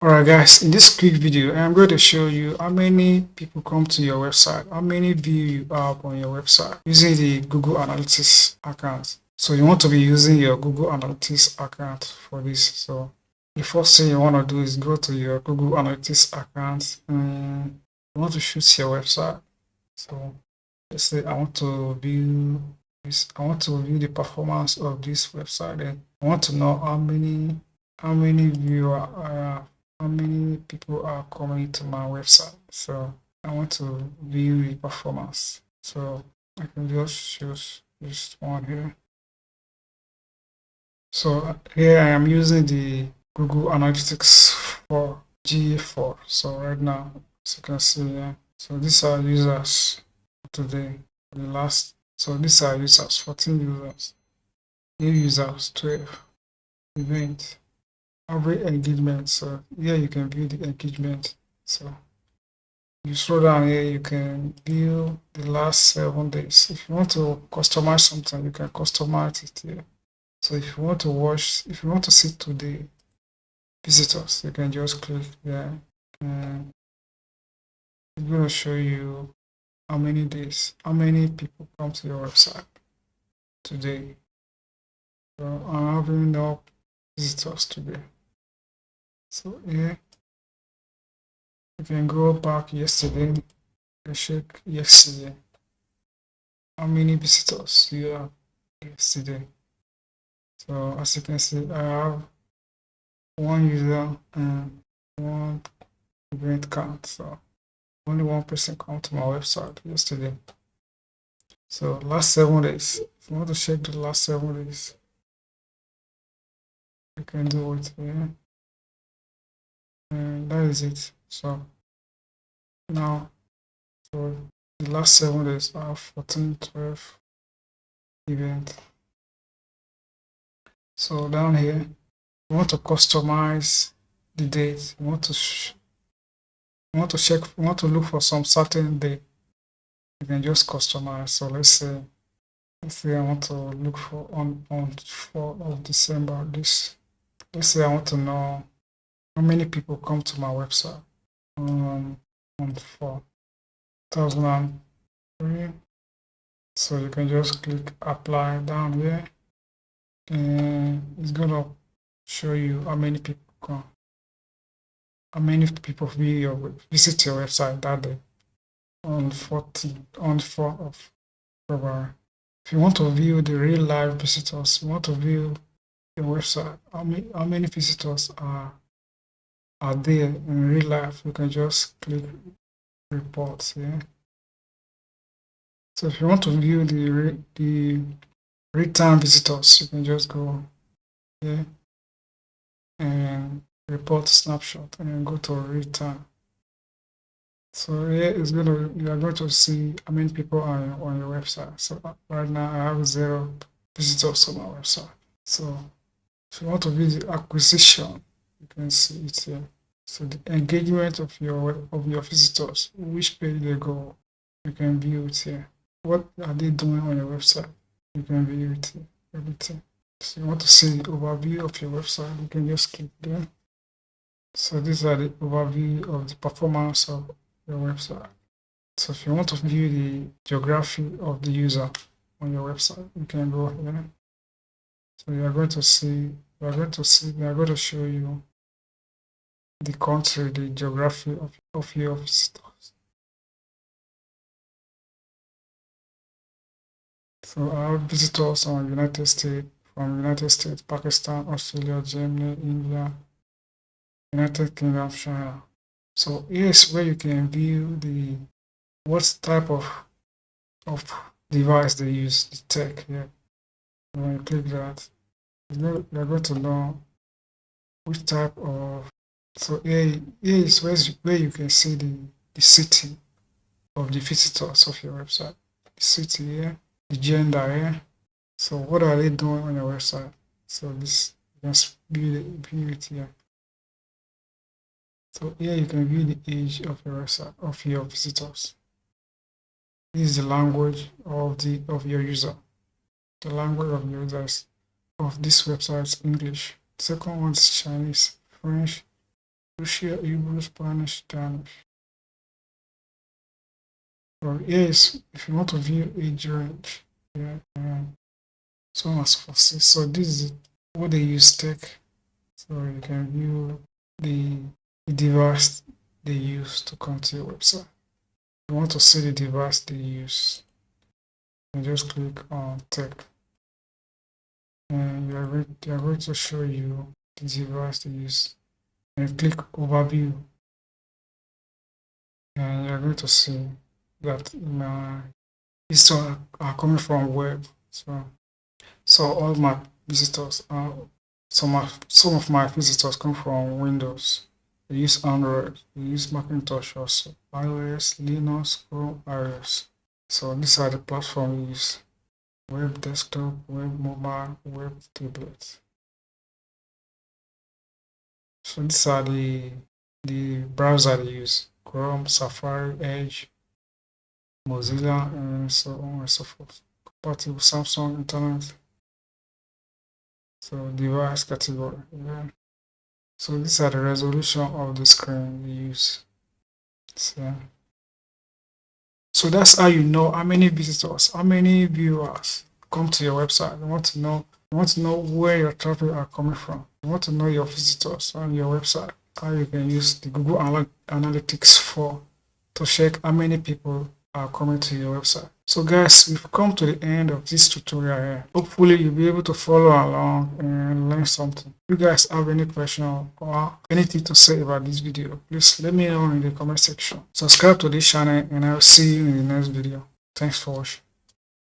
Alright guys, in this quick video, I'm going to show you how many people come to your website, how many view you have on your website using the Google Analytics account. So you want to be using your Google Analytics account for this. So the first thing you want to do is go to your Google Analytics account and you want to choose your website. So let's say I want to view this, I want to view the performance of this website, and I want to know how many viewers how many people are coming to my website. So I want to view the performance. So I can just choose this one here. So here I am using the Google Analytics for GA4. So right now, as you can see here, so these are users today. The last, so these are users, 14 users, new users, 12, event, average engagement. So here you can view the engagement. So you scroll down here, you can view the last 7 days. If you want to customize something, you can customize it here. So if you want to watch, if you want to see today visitors, you can just click there and it's going to show you how many days, how many people come to your website today. So I'm having no visitors today. So here you can go back yesterday and check yesterday how many visitors you have yesterday. So as you can see, I have one user and one event count. So only one person come to my website yesterday. So last 7 days. If you want to check the last 7 days, you can do it here. And that is it. So now for the last 7 days, I have 14, 12 event. So down here, you want to customize the date. You want to check, you want to look for some certain day. You can just customize. So let's say I want to look for on 4th of December. Let's say I want to know how many people come to my website on 4/2003. So you can just click apply down here, and it's gonna show you how many people come, how many people visit your website that day on 4th of February. If you want to view the real live visitors, you want to view your website, how many visitors are there in real life, you can just click reports here. So if you want to view the return visitors, you can just go here and report snapshot and go to return. So here is you are going to see how many people are on your website. So right now I have 0 visitors on my website. So if you want to view the acquisition, you can see it here. So the engagement of your visitors, which page they go, you can view it here. What are they doing on your website? You can view it here, everything. So you want to see the overview of your website, you can just click there. So these are the overview of the performance of your website. So if you want to view the geography of the user on your website, you can go here. So you are going to see, we are going to show you the country, the geography of your visitors. So I have visitors from United States, Pakistan, Australia, Germany, India, United Kingdom, China. So here's where you can view what type of device they use, the tech here. When you click that, you're going to know which type of. So here is where you can see the city of the visitors of your website. The city here, the gender here. So what are they doing on your website? So this, you can view it here. So here you can view the age of your website, of your visitors. This is the language of your user. The language of users of this website is English. The second one is Chinese, French, Russian, Hebrew, Spanish, Danish. So yes, if you want to view age range, yeah, so as for so this is what they use tech. So you can view the device they use to come to your website. If you want to see the device they use, you just click on tech, and they are going to show you the device they use. And click overview, and you're going to see that my visitors are coming from web. So all my visitors are some of my visitors come from Windows. They use Android, they use Macintosh also, iOS, Linux, Chrome, iOS. So these are the platforms we use: web desktop, web mobile, web tablet. So these are the browser they use: Chrome, Safari, Edge, Mozilla, and so on and so forth. Compatible Samsung Internet. So device category. Yeah. So these are the resolution of the screen we use. So that's how you know how many visitors, how many viewers come to your website. You want to know where your traffic are coming from. You want to know your visitors on your website. How you can use the Google Analytics to check how many people are coming to your website. So guys, we've come to the end of this tutorial here. Hopefully you'll be able to follow along and learn something. If you guys have any question or anything to say about this video, please let me know in the comment section. Subscribe to this channel and I'll see you in the next video. Thanks for watching.